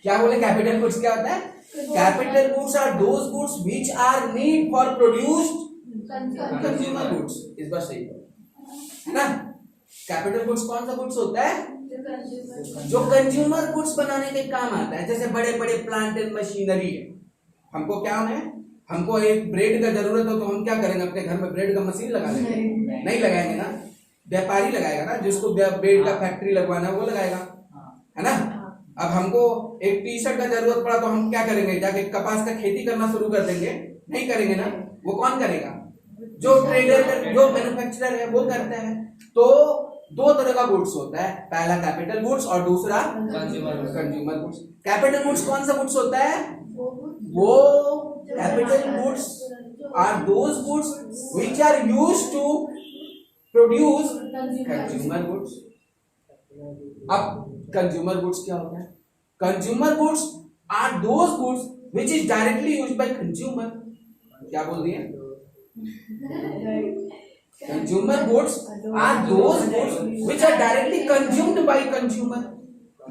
[SPEAKER 1] क्या बोले? कैपिटल गुड्स क्या होता है? Capital goods are those goods which are need for produced consumer goods. इस बार सही है ना? कैपिटल गुड्स कौन सा गुड्स होता है? जो कंज्यूमर गुड्स बनाने के काम आता है। जैसे बड़े बड़े प्लांट एंड मशीनरी है, हमको क्या है, हमको एक ब्रेड का जरूरत हो तो हम क्या करेंगे? अपने घर में ब्रेड का मशीन लगा लेंगे? नहीं लगाएंगे ना, व्यापारी लगाएगा ना, जिसको ब्रेड का फैक्ट्री लगवाना है वो लगाएगा, है ना? अब हमको एक टी शर्ट का जरूरत पड़ा तो हम क्या करेंगे? जाके कपास का खेती करना शुरू कर देंगे? नहीं करेंगे ना। वो कौन करेगा? जो ट्रेडर, जो मैन्युफैक्चरर है वो करता है। तो दो तरह का गुड्स होता है, पहला कैपिटल गुड्स और दूसरा कंज्यूमर गुड्स। कैपिटल गुड्स कौन सा गुड्स होता है? वो capital goods are those goods which are used to produce consumer goods. अब कंज्यूमर गुड्स क्या होता है? Consumer goods are those goods which is directly used by consumer. क्या बोल दिए? Consumer goods are those goods which are directly consumed by consumer.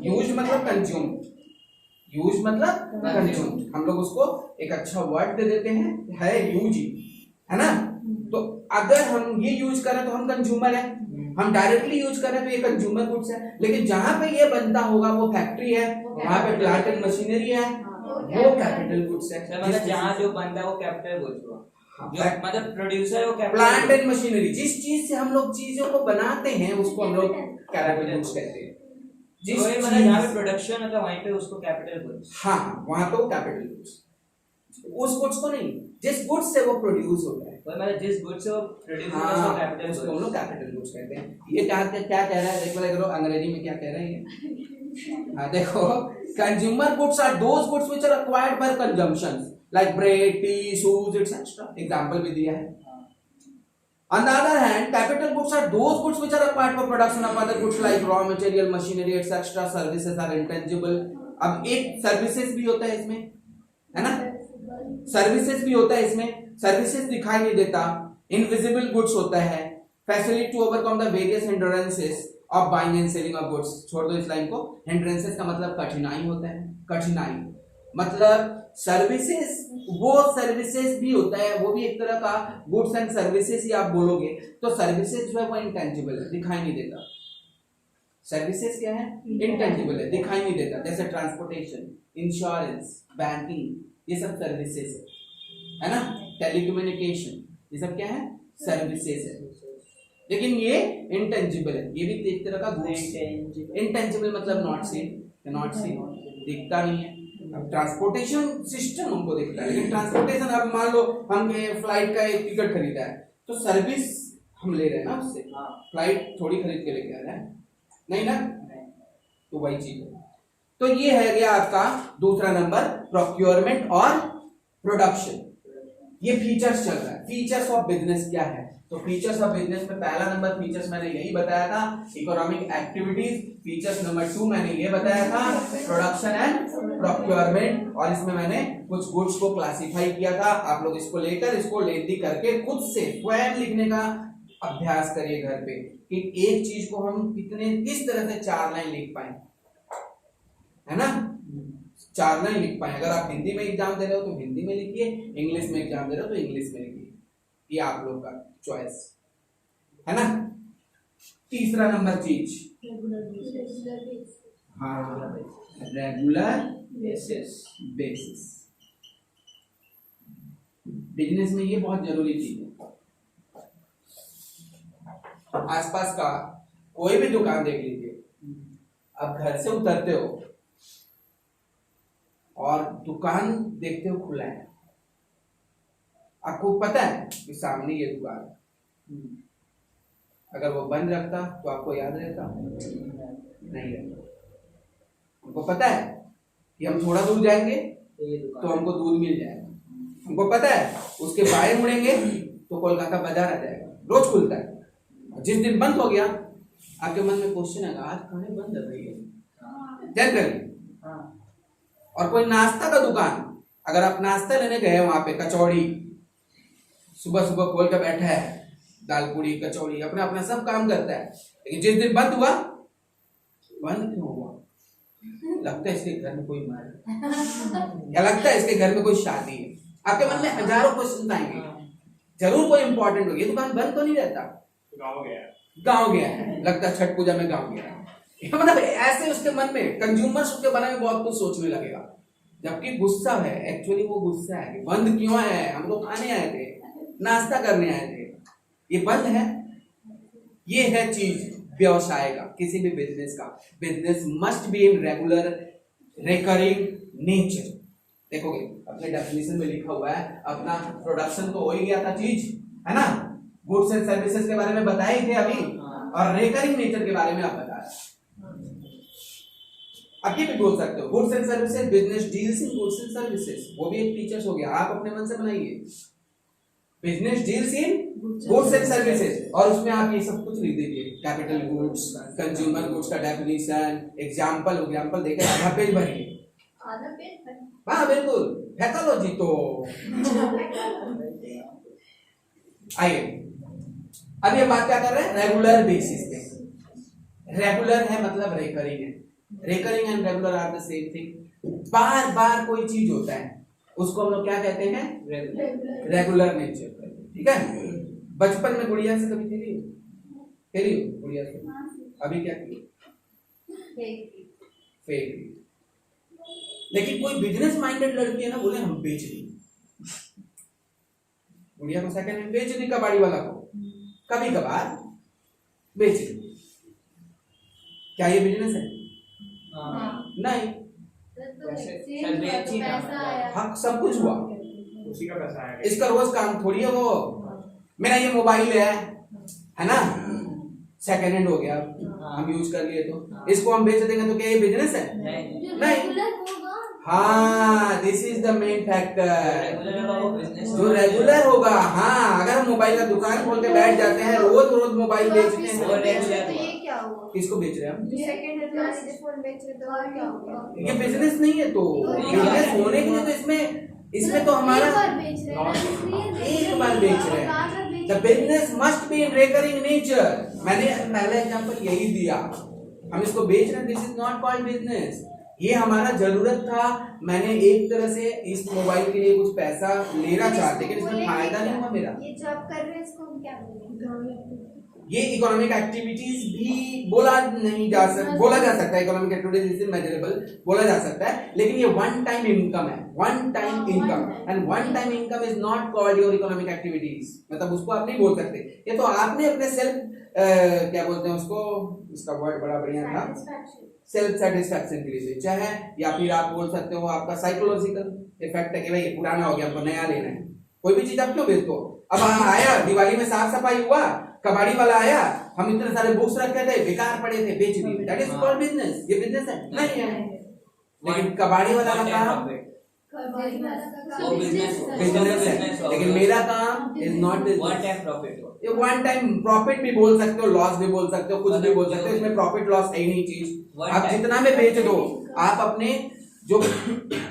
[SPEAKER 1] Used मतलब consume, use मतलब consume. हम लोग उसको एक अच्छा वर्ड दे देते हैं, है यूज, है ना? तो अगर हम ये यूज करें तो हम कंज्यूमर है, हम डायरेक्टली यूज करें तो ये कंज्यूमर गुड्स है। लेकिन जहां पे ये बनता होगा वो फैक्ट्री है, वहां पे प्लांट एंड मशीनरी है, वो कैपिटल गुड्स है।
[SPEAKER 2] मतलब जहाँ जो बनता है वो कैपिटल गुड्स हुआ, जो मतलब प्रोड्यूसर है वो कैपिटल
[SPEAKER 1] प्लांट एंड मशीनरी, जिस चीज से हम लोग चीजों को बनाते हैं उसको हम लोग कैपिटल गुड्स कहते हैं। जिस
[SPEAKER 2] मतलब जहाँ पे प्रोडक्शन होता है वहीं पे उसको कैपिटल गुड्स।
[SPEAKER 1] हाँ, वहां तो कैपिटल गुड्स, उस गुड्स को नहीं, जिस गुड्स से वो प्रोड्यूस होता है,
[SPEAKER 2] मतलब जिस गुड्स से वो प्रोड्यूस होता है
[SPEAKER 1] हाँ,
[SPEAKER 2] उसको कैपिटल
[SPEAKER 1] उसको हम
[SPEAKER 2] गुड्स।
[SPEAKER 1] लोग कैपिटल गुड्स कहते हैं। ये क्या क्या कह रहा है? देखो देखो अंग्रेजी में क्या कह रहे हैं। हाँ देखो, consumer goods are those goods which are acquired by consumption like bread, tea, shoes etcetera. Example भी दिया है। On the other hand, capital goods are those goods which are acquired for production of other goods like raw material, machinery, etc. Services are intangible. अब एक services भी होता है इसमें, है ना? सर्विसेज भी होता है इसमें। सर्विसेज दिखाई नहीं देता। इनविजिबल गुड्स होता है। Facility to overcome the various hindrances of buying and selling of goods. छोड़ दो इस लाइन को। हिंड्रेंसेस का मतलब कठिनाई होता है। कठिनाई मतलब सर्विसेज, वो सर्विसेज भी होता है, वो भी एक तरह का गुड्स एंड सर्विसेज ही आप बोलोगे तो सर्विसेज जो है वो इंटेंजिबल है, दिखाई नहीं देता। सर्विसेज क्या है? इंटेंजिबल है, दिखाई नहीं देता। जैसे ट्रांसपोर्टेशन, इंश्योरेंस, बैंकिंग, ये सब सर्विसेज है ना? टेलीकम्युनिकेशन, ये सब क्या है? सर्विसेज है। लेकिन ये इंटेंजिबल है, ये भी एक तरह का गुड्स। इंटेंजिबल मतलब नॉट सीन, नॉट सीन, दिखता नहीं है। अब ट्रांसपोर्टेशन सिस्टम हमको दिखता है, लेकिन ट्रांसपोर्टेशन, अब मान लो हम फ्लाइट का एक टिकट खरीदा है तो सर्विस हम ले रहे हैं ना उससे, फ्लाइट थोड़ी खरीद के लेके आ रहे हैं, नहीं ना? तो वही चीज है। तो ये है गया आपका दूसरा नंबर, प्रोक्योरमेंट और प्रोडक्शन। ये फीचर्स चल रहा है। फीचर्स ऑफ बिजनेस क्या है? तो फीचर्स ऑफ बिजनेस में पहला नंबर फीचर्स मैंने यही बताया था, इकोनॉमिक एक्टिविटीज। फीचर्स नंबर 2 मैंने ये बताया था, प्रोडक्शन एंड प्रोक्योरमेंट। और इसमें मैंने कुछ गुड्स को क्लासिफाई किया था। आप लोग इसको लेकर, इसको लेंदी करके खुद से स्वयं लिखने का अभ्यास करिए घर पे कि एक चीज को हम किस तरह से 4 लाइन लिख पाए, है ना? 4 लाइन लिख पाए। अगर आप हिंदी में एग्जाम दे रहे हो तो हिंदी में लिखिए, इंग्लिश में एग्जाम दे रहे हो तो इंग्लिश में लिखिए। ये आप लोग का चॉइस है ना? तीसरा नंबर चीज, हाँ, रेगुलर बेसिस। बिजनेस में ये बहुत जरूरी चीज है। आसपास का कोई भी दुकान देख लीजिए, अब घर से उतरते हो और दुकान देखते हो खुला है, आपको पता है कि सामने ये दुकान है। अगर वो बंद रखता तो आपको याद रहता? नहीं रहता। हमको पता है कि हम थोड़ा दूर जाएंगे तो हमको दूध मिल जाएगा। हमको पता है उसके बाएं मुड़ेंगे तो कोलकाता बाजार आ जाएगा, रोज खुलता है। जिस दिन बंद हो गया आपके मन में क्वेश्चन आएगा, आज खाने बंद है भैया, जनरली। और कोई नाश्ता का दुकान, अगर आप नाश्ता लेने गए वहां पे कचौड़ी सुबह सुबह खोल कर बैठा है, दाल पूड़ी कचौड़ी अपना अपना सब काम करता है, लेकिन जिस दिन बंद हुआ, बंद क्यों हुआ? लगता है इसके घर में कोई मर, या लगता है इसके घर में कोई शादी है। आपके मन में हजारों क्वेश्चन आएंगे, जरूर कोई इंपॉर्टेंट होगी, दुकान बंद तो नहीं रहता, गाँव गया है, लगता है छठ पूजा में गाँव गया है। मतलब ऐसे उसके मन में कंज्यूमर्स उसके बारे में बहुत कुछ सोचने लगेगा, जबकि गुस्सा है, एक्चुअली वो गुस्सा है कि बंद क्यों है, हम लोग खाने आए थे, नाश्ता करने आए थे, ये बंद है। ये है चीज व्यवसाय का, किसी भी बिजनेस का। Business must be in regular recurring nature. देखोगे अपने डेफिनेशन में लिखा हुआ है, अपना प्रोडक्शन तो हो ही गया था चीज, है ना, गुड्स एंड सर्विसेज के बारे में बताए थे अभी, और रिकरिंग नेचर के बारे में आप बता रहे। आप ये भी बोल सकते हो goods and services, business deals in goods and services, वो भी एक फीचर्स हो गया, आप अपने मन से बनाइए business deals in goods and services, और उसमें आप ये सब कुछ लिख दीजिए, कैपिटल गुड्स, कंज्यूमर गुड्स का डेफिनेशन, एग्जांपल देकर आधा पेज भरिए।
[SPEAKER 3] आधा पेज?
[SPEAKER 1] हाँ बिल्कुल, पैथोलॉजी तो आइए अब ये बात क्या कर रहे हैं, रेगुलर बेसिस पे। रेगुलर है मतलब रिकरिंग है, recurring and regular are the same thing. बार बार कोई चीज होता है उसको हम लोग क्या कहते हैं, रेगुलर नेचर। ठीक है, बचपन में गुड़िया से कभी खेली हो गुड़िया से? अभी क्या की? फेक। लेकिन कोई बिजनेस माइंडेड लड़की है ना, बोले हम बेच दी गुड़िया को, सेकंड हैंड बेच दी कबाड़ी वाला को, कभी कभार बेच दी, क्या ये बिजनेस है? नहीं, हाँ सब कुछ हुआ,
[SPEAKER 4] उसी का पैसा है,
[SPEAKER 1] इसका रोज काम थोड़ी है वो। मेरा ये मोबाइल है ना, सेकंड हैंड हो गया, हम यूज कर लिए तो इसको हम बेच देंगे तो क्या ये बिजनेस है? नहीं। हाँ, this is the main factor, जो रेगुलर होगा। हाँ, अगर हम मोबाइल का दुकान खोल के बैठ जाते हैं, रोज रोज मोबाइल बेचते हैं, किसको बेच रहे हैं हम? ये बिजनेस नहीं है, तो बिजनेस होने के लिए तो इसमें तो हमारा एक बार बेच रहे हैं। The business must be in recurring nature. मैंने पहला एग्जांपल यही दिया, हम इसको बेच रहे हैं, this is not called business. ये हमारा जरूरत था, मैंने एक तरह से इस मोबाइल के लिए कुछ पैसा लेना चाहते, लेकिन इसमें फायदा नहीं हुआ मेरा।
[SPEAKER 3] ये जॉब कर रहे हैं, इसको हम क्या बोलेंगे?
[SPEAKER 1] ये इकोनॉमिक एक्टिविटीज भी बोला जा सकता है, इकोनॉमिक एक्टिविटीज इज मेजरेबल बोला जा सकता है, लेकिन ये वन टाइम इनकम है, one time income, and one time income is not called your economic activities. मतलब उसको आप नहीं बोल सकते, ये तो आपने अपने सेल्फ क्या बोलते हैं उसको, इसका वर्ड बड़ा बढ़िया था, सेल्फ सेटिस्फैक्शन के लिए बेचा है, या फिर आप बोल सकते हो आपका साइकोलॉजिकल इफेक्ट है कि भाई ये पुराना हो गया, हमको नया लेना है। कोई भी चीज आप क्यों बेचते हो? अब आया दिवाली में साफ सफाई हुआ, कबाड़ी वाला आया, हम इतने सारे बुक्स रखे थे, बेकार पड़े थे, बेच दिए, दैट इज कॉल्ड बिजनेस। ये बिजनेस है? नहीं है। लेकिन कबाड़ी वाला का काम बिजनेस है, लेकिन मेरा काम इज नॉट बिजनेस। ये वन टाइम प्रॉफिट भी बोल सकते हो, लॉस भी बोल सकते हो, कुछ भी बोल सकते हो, इसमें प्रॉफिट लॉस है ही नहीं चीज। आप जितना में बेच दो, आप अपने जो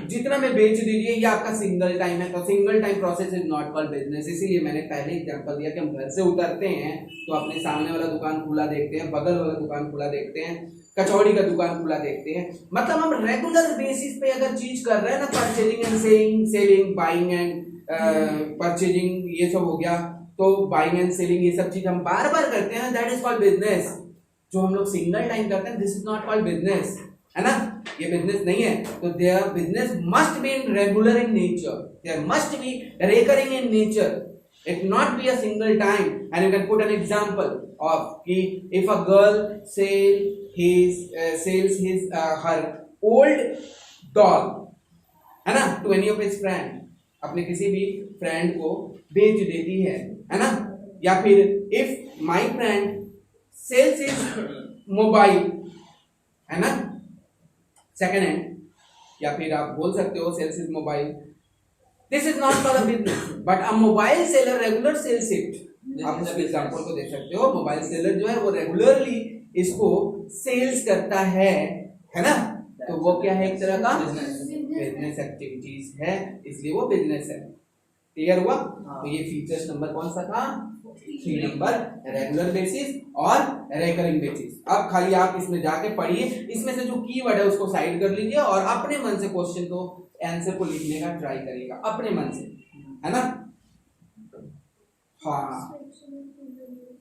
[SPEAKER 1] जितना में बेच दीजिए, ये आपका सिंगल टाइम है, तो single time process is not called business. इसीलिए मैंने पहले एग्जांपल दिया कि हम घर से उतरते हैं तो अपने सामने वाला दुकान खुला देखते हैं, बगल वाला दुकान खुला देखते हैं, कचौड़ी का दुकान खुला देखते हैं। मतलब हम रेगुलर बेसिस पे अगर चीज कर रहे हैं ना, purchasing and selling, buying and purchasing, ये सब हो गया, तो बाइंग एंड सेलिंग ये सब चीज हम बार बार करते हैं, दैट इज कॉल्ड बिजनेस। जो हम लोग सिंगल टाइम करते हैं, this is not called business, है ना, ये बिजनेस नहीं है। तो there business must be in regular in nature, there must be recurring in nature, it not be a single time. And you can put an example of if a girl sells her old doll, है ना, to any of his friend, अपने किसी भी friend को बेच देती है ना, या फिर if my friend sells his mobile, है ना, सेकेंड हैंड, या फिर आप बोल सकते हो sells his mobile, this is not for a business, but a mobile seller regular sells it. आप इस एग्जांपल को देख सकते हो, मोबाइल सेलर जो है वो रेगुलरली इसको सेल्स करता है ना, तो वो क्या है, एक तरह का बिजनेस एक्टिविटीज है, इसलिए वो बिजनेस है। क्लियर हुआ?
[SPEAKER 2] हाँ।
[SPEAKER 1] तो ये फीचर्स नंबर कौन सा था? 3 नंबर, रेगुलर बेसिस और रेकरिंग बेसिस। अब खाली आप इसमें जाके पढ़िए, इसमें से जो कीवर्ड है उसको साइड कर लीजिए और अपने मन से क्वेश्चन को आंसर को लिखने का ट्राई करिएगा अपने मन से, है ना? हाँ,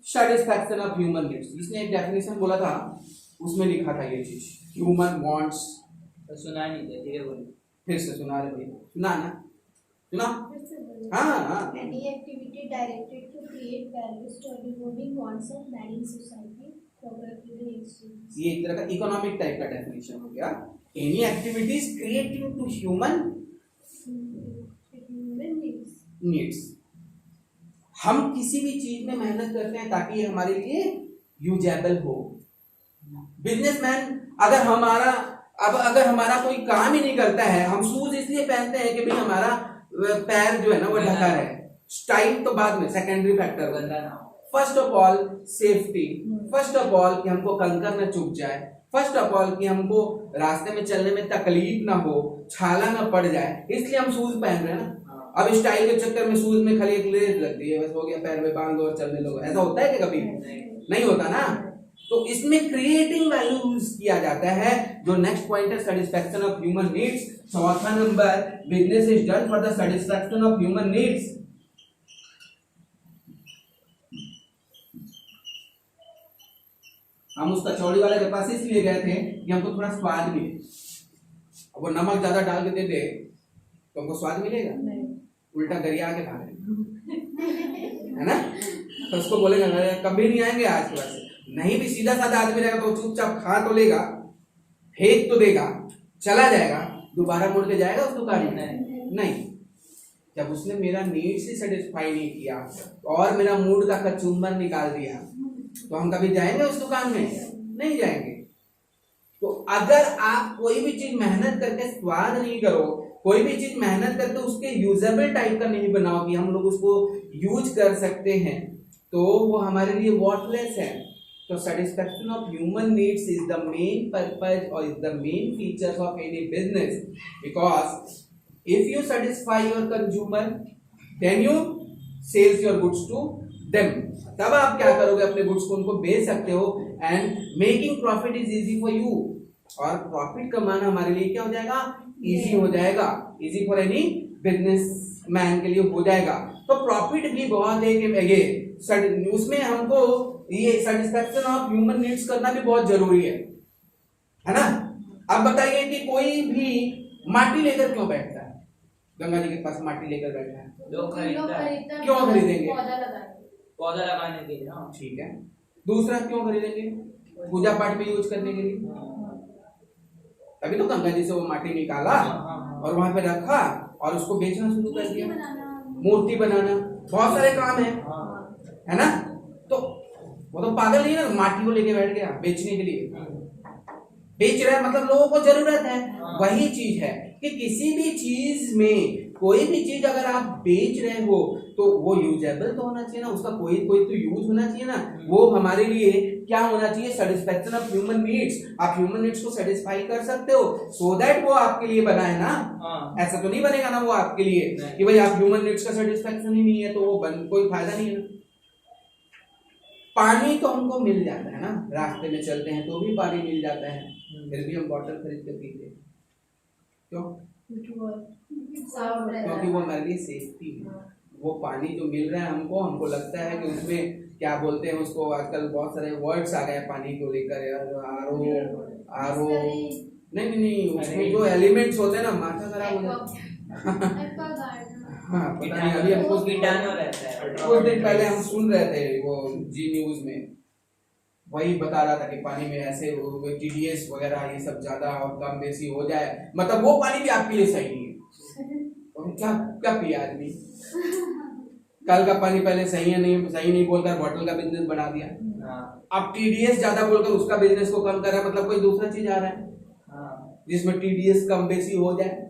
[SPEAKER 1] सेटिस्फैक्शन ऑफ ह्यूमन नीड्स, इसने एक डेफिनेशन बोला था, उसमें लिखा था ये चीज, ह्यूमन वांट्स।
[SPEAKER 2] तो सुना नहीं था, धीरे बोलो।
[SPEAKER 1] फिर से सुना रहे भैया, सुना ना? सुना? हाँ हाँ।
[SPEAKER 3] Any activity directed to create values for removing wants of man in society, progressively exchange.
[SPEAKER 1] ये एक तरह का इकोनॉमिक टाइप का डेफिनेशन हो गया। Any activities creating to human needs, हम किसी भी चीज में मेहनत करते हैं ताकि ये हमारे लिए यूजेबल हो। बिजनेसमैन अगर हमारा कोई काम ही नहीं करता है, हम शूज इसलिए पहनते हैं कि भाई हमारा पैर जो है ना वो ढका है, स्टाइल तो बाद में सेकेंडरी फैक्टर बनता है। First of all safety, first of all कि हमको कंकर न चुभ जाए, फर्स्ट ऑफ ऑल कि हमको रास्ते में चलने में तकलीफ ना हो, छाला ना पड़ जाए, इसलिए हम शूज पहन रहे हैं ना। अब स्टाइल के चक्कर में शूज में खाली एक लेस लगती है, बस हो गया, पैर में बांध और चलने लगो, ऐसा होता है कि कभी नहीं होता ना। तो इसमें क्रिएटिंग वैल्यू यूज किया जाता है। जो नेक्स्ट पॉइंट है सेटिस्फैक्शन ऑफ ह्यूमन नीड्स, चौथा number, business is done for the satisfaction of human needs. हम उस कचौड़ी वाले के पास इसलिए गए थे कि हमको थोड़ा स्वाद मिले। अब वो नमक ज्यादा डाल के दे दे तो हमको स्वाद मिलेगा? उल्टा गरिया के भागे, है ना? तो उसको बोलेगा कभी नहीं आएंगे आज के बाद से। नहीं भी सीधा साधा आदमी रहेगा तो चुपचाप खा तो लेगा, फेंक तो देगा, चला जाएगा, दोबारा मुड़ के जाएगा उस दुकान में? नहीं। जब उसने मेरा नीड से सेटिस्फाई नहीं किया और मेरा मूड का कचुम्बर निकाल दिया तो हम कभी जाएंगे उस दुकान में? नहीं जाएंगे। तो अगर आप कोई भी चीज मेहनत करके स्वाद नहीं करो, कोई भी चीज मेहनत करके उसके यूजेबल टाइप का नहीं बनाओ कि हम लोग उसको यूज कर सकते हैं, तो वो हमारे लिए वॉटलेस है। तो satisfaction of human needs is the main purpose और is the main features of any business, because if you satisfy your consumer then you sells your goods to them. तब आप क्या करोगे? अपने गुड्स को उनको बेच सकते हो and making profit is easy for you. और प्रॉफिट कमाना हमारे लिए क्या हो जाएगा? इजी हो जाएगा, easy for any business man के लिए हो जाएगा। तो प्रॉफिट भी बहुत है कि ये उसमें हमको ये सेटिस्फैक्शन ऑफ ह्यूमन नीड्स करना भी बहुत जरूरी है ना? अब बताइए कि कोई भी माटी लेकर क्यों बैठता है? गंगा जी के पास माटी लेकर बैठा है,
[SPEAKER 2] लोग खरीदता है।
[SPEAKER 1] क्यों खरीदेंगे?
[SPEAKER 2] पौधा लगाने के लिए।
[SPEAKER 1] ठीक है। दूसरा क्यों खरीदेंगे? पूजा पाठ में यूज करने के लिए। तभी तो गंगा जी से वो माटी निकाला और वहां पे रखा और उसको बेचना शुरू कर दिया। मूर्ति बनाना, बहुत सारे काम है ना? तो वो तो पागल नहीं है ना, माटी को लेके बैठ गया बेचने के लिए। बेच रहा है मतलब लोगों को जरूरत है। वही चीज है कि किसी भी चीज में कोई भी चीज अगर आप बेच रहे हो तो वो यूजेबल तो होना चाहिए ना, उसका कोई तो यूज होना चाहिए ना। वो हमारे लिए क्या होना चाहिए? Satisfaction of human needs. आप ह्यूमन नीड्स को सेटिस्फाई कर सकते हो सो दैट वो आपके लिए बना है ना। ऐसा तो नहीं बनेगा ना वो आपके लिए कि भाई आप ह्यूमन नीड्स का सेटिस्फैक्शन ही नहीं है तो वो कोई फायदा नहीं है। पानी तो हमको मिल जाता है ना, रास्ते में चलते हैं तो भी पानी मिल जाता है, फिर भी हम बॉटल खरीद के पीते हैं। क्यों? क्योंकि वो हमारे लिए सेफ्टी है। वो पानी जो मिल रहा है हमको लगता है कि उसमें क्या बोलते हैं उसको, आजकल बहुत सारे वर्ड्स आ गए पानी को लेकर, आरो नहीं उसमें जो एलिमेंट्स होते हैं ना, माथा खराब हो जाता है। हाँ, पता नहीं, अभी हमको
[SPEAKER 2] कीटाणु रहता है।
[SPEAKER 1] कुछ दिन पहले हम सुन रहे थे वो जी न्यूज में, वही बता रहा था कि पानी में ऐसे TDS वगैरह ये सब ज्यादा और कम बेसी हो जाए, मतलब वो पानी भी आपके लिए सही नहीं है। तो क्या पिया आदमी? कल का पानी पहले सही नहीं बोलकर बॉटल का बिजनेस बना दिया। अब TDS ज्यादा बोलकर उसका बिजनेस को कम कर रहा है, मतलब कोई दूसरा चीज आ रहा है जिसमें TDS कम बेसी हो जाए,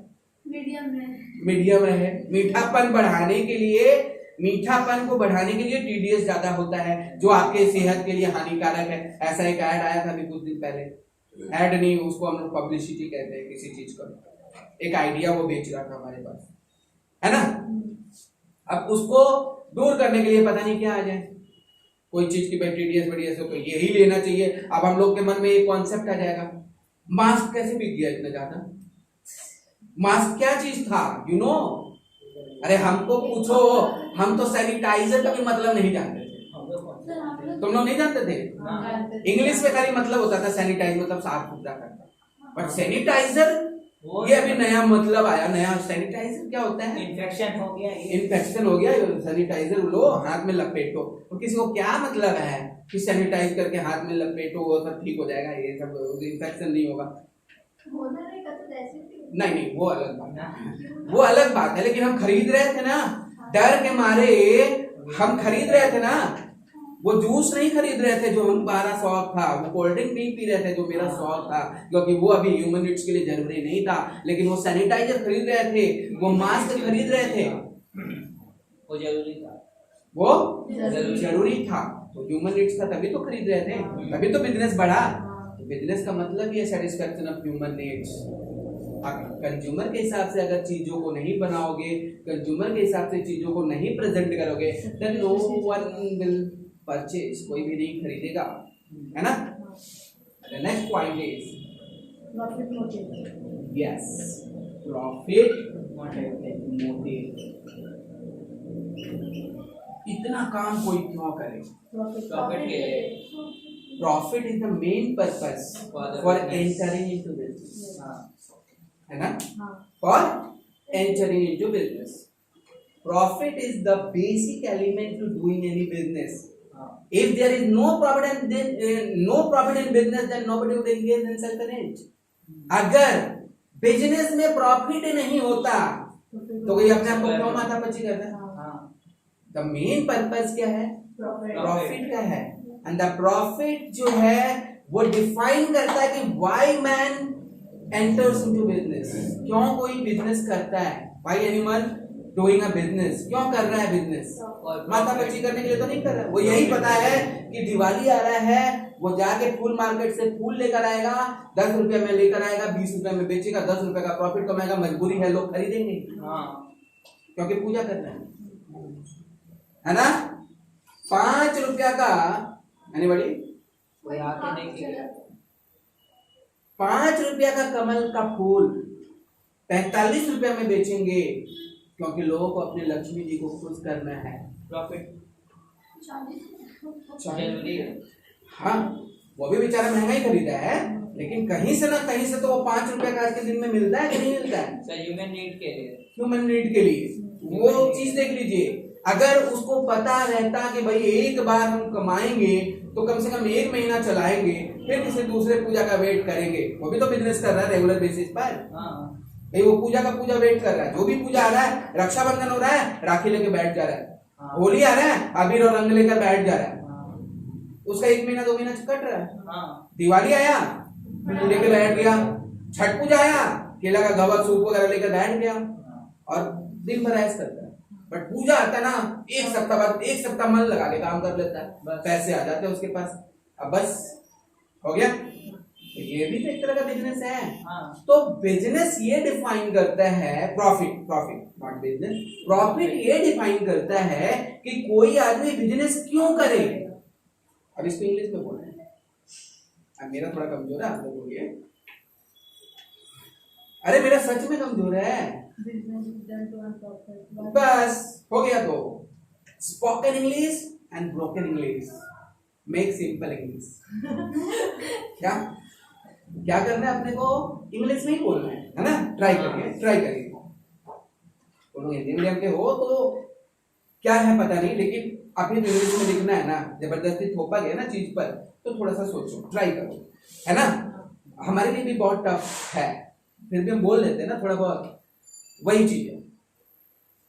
[SPEAKER 1] मीडियम रहे। मीठापन को बढ़ाने के लिए TDS ज्यादा होता है जो आपके सेहत के लिए हानिकारक है। ऐसा एक ऐड आया था अभी कुछ दिन पहले, ऐड नहीं उसको हम लोग पब्लिसिटी कहते हैं किसी चीज का। एक आइडिया वो बेच रहा था हमारे पास, है ना। अब उसको दूर करने के लिए पता नहीं क्या आ जाए, कोई चीज की बैक्टीरिया बढ़िया से कोई यही लेना चाहिए। अब हम लोग के मन में एक कॉन्सेप्ट आ जाएगा, मास्क कैसे बिक गया इतना ज्यादा, मास्क क्या चीज था, यू नो। अरे हमको पूछो, हम तो सैनिटाइजर का भी मतलब नहीं जानते थे, तुम लोग नहीं जानते थे। इंग्लिश में खाली मतलब होता था सैनिटाइज, मतलब साफ सुथरा करना, बट सैनिटाइजर ये अभी नया मतलब आया, नया। सैनिटाइजर क्या होता है,
[SPEAKER 2] इन्फेक्शन हो गया,
[SPEAKER 1] इन्फेक्शन हो गया, सैनिटाइजर लो हाथ में लपेटो, तो किसी को क्या मतलब है कि सैनिटाइज करके हाथ में लपेटो वो सब ठीक हो जाएगा, ये सब इन्फेक्शन नहीं होगा। नहीं नहीं, वो अलग बात है, वो अलग बात है। लेकिन हम खरीद रहे थे ना, डर के मारे हम खरीद रहे थे ना, वो जूस नहीं खरीद रहे थे जो हमारा शौक था, वो कोल्ड ड्रिंक नहीं पी रहे थे जो मेरा शौक था, क्योंकि वो अभी ह्यूमन नीड्स के लिए जरूरी नहीं था। लेकिन वो सैनिटाइजर खरीद रहे थे, वो मास्क खरीद रहे थे,
[SPEAKER 2] वो जरूरी था,
[SPEAKER 1] वो जरूरी था, तो ह्यूमन नीड्स था तभी तो खरीद रहे थे, तभी तो बिजनेस बढ़ा। बिजनेस का मतलब ये satisfaction of human needs. Consumer के हिसाब से अगर चीजों को नहीं बनाओगे, कंज्यूमर के हिसाब से चीजों को नहीं प्रेजेंट करोगे, then no one will purchase, कोई भी नहीं खरीदेगा, है ना। The next point is
[SPEAKER 3] profit motive.
[SPEAKER 1] Yes, profit motive. इतना काम कोई क्यों करे,
[SPEAKER 2] प्रॉफिट के लिए,
[SPEAKER 1] profit is the main purpose for entering into business, है ना, for entering into business. Profit is the basic element to doing any business. If there is no profit in business, then nobody would engage in such an it. अगर business में profit नहीं होता तो कोई अपने आप को क्यों माथा पच्ची करता है। द मेन पर्पस क्या है, प्रॉफिट का है, एंड द प्रॉफिट जो है वो डिफाइन करता है कि why man enters into business, क्यों कोई बिजनेस करता है, why animal doing a business, क्यों कर रहा है बिजनेस, माथा पच्ची करने के लिए तो नहीं कर रहा है। वो यही पता है कि दिवाली आ रहा है, वो जाके फूल मार्केट से फूल लेकर आएगा, 10 रुपए में लेकर आएगा, 20 रुपए में बेचेगा, 10 रुपए का प्रॉफिट कमाएगा, मजबूरी है, लोग खरीदेंगे क्योंकि पूजा करना है ना। 5 रुपया का, एनीबॉडी, 5 रुपया का कमल का फूल 45 रुपया में बेचेंगे, क्योंकि लोगों को अपने लक्ष्मी जी को खुश करना है। प्रॉफिट
[SPEAKER 2] जरूरी है।
[SPEAKER 1] हाँ, वो भी बेचारा महंगा ही खरीदा है, लेकिन कहीं से ना कहीं से तो वो 5 रुपए का आज के दिन में मिलता है कि नहीं मिलता है,
[SPEAKER 2] ह्यूमन नीड के लिए,
[SPEAKER 1] ह्यूमन नीड के लिए। वो चीज देख लीजिए, अगर उसको पता रहता कि भाई एक बार हम कमाएंगे तो कम से कम 1 महीना चलाएंगे, फिर किसी दूसरे पूजा का वेट करेंगे, वो भी तो बिजनेस कर रहा है रेगुलर बेसिस पर। भाई वो पूजा का पूजा वेट कर रहा है, जो भी पूजा आ रहा है, रक्षाबंधन हो रहा है, राखी लेके बैठ जा रहा है, होली आ रहा है, अबीर और रंग लेकर बैठ जा रहा है, उसका 1 महीना 2 महीना कट रहा है। दिवाली आया लेके बैठ गया, छठ पूजा आया केला का गवा सूप वगैरह लेकर बैठ गया और दिन भर ऐसा करता है। बट पूजा आता है ना, 1 सप्ताह बाद, 1 सप्ताह मन लगा के काम कर लेता है, पैसे आ जाते हैं उसके पास, अब बस हो गया। तो ये भी तो एक तरह का बिजनेस है। तो बिजनेस ये डिफाइन करता है, प्रॉफिट नॉट बिजनेस, प्रॉफिट ये डिफाइन करता है कि कोई आदमी बिजनेस क्यों करे। अब इसको इंग्लिश में बोलना है, अब मेरा थोड़ा कमजोर है, आप लोग बोलिए। अरे मेरा सच में कमजोर है, बस हो गया। तो spoken English and broken English make simple English. क्या करना है अपने को, इंग्लिश में ही बोलना है ना। ट्राई करिए। तो लोग हिंदी मीडियम के हो तो क्या है पता नहीं, लेकिन अभी तो इंग्लिश में लिखना है ना, जबरदस्ती थोपा गया ना चीज पर, तो थोड़ा सा सोचो, ट्राई करो, है ना। हमारे लिए भी बहुत टफ है, फिर भी हम बोल लेते हैं ना थोड़ा बहुत। वही चीज है,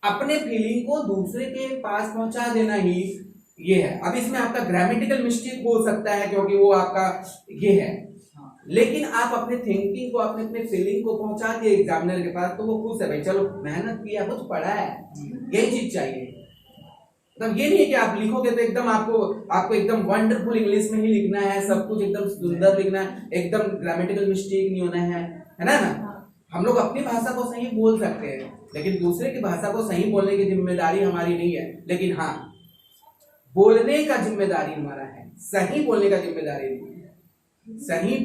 [SPEAKER 1] अपने फीलिंग को दूसरे के पास पहुंचा देना ही ये है। अब इसमें आपका ग्रामेटिकल मिस्टेक हो सकता है, क्योंकि वो आपका ये है, लेकिन आप अपने थिंकिंग को, अपने फीलिंग को पहुंचा दिए एग्जामिनर के पास, तो वो खुश है, भाई चलो मेहनत किया, कुछ पढ़ा है, यही चीज चाहिए। मतलब ये नहीं है कि आप लिखोगे तो एकदम आपको एकदम वंडरफुल इंग्लिश में ही लिखना है, सब कुछ एकदम सुंदर लिखना है, एकदम ग्रामेटिकल मिस्टेक नहीं होना है ना। हम लोग अपनी भाषा को सही बोल सकते हैं, लेकिन दूसरे की भाषा को सही बोलने की जिम्मेदारी हमारी नहीं है। लेकिन हाँ, बोलने का जिम्मेदारी हमारा है, सही बोलने का जिम्मेदारी नहीं है। सही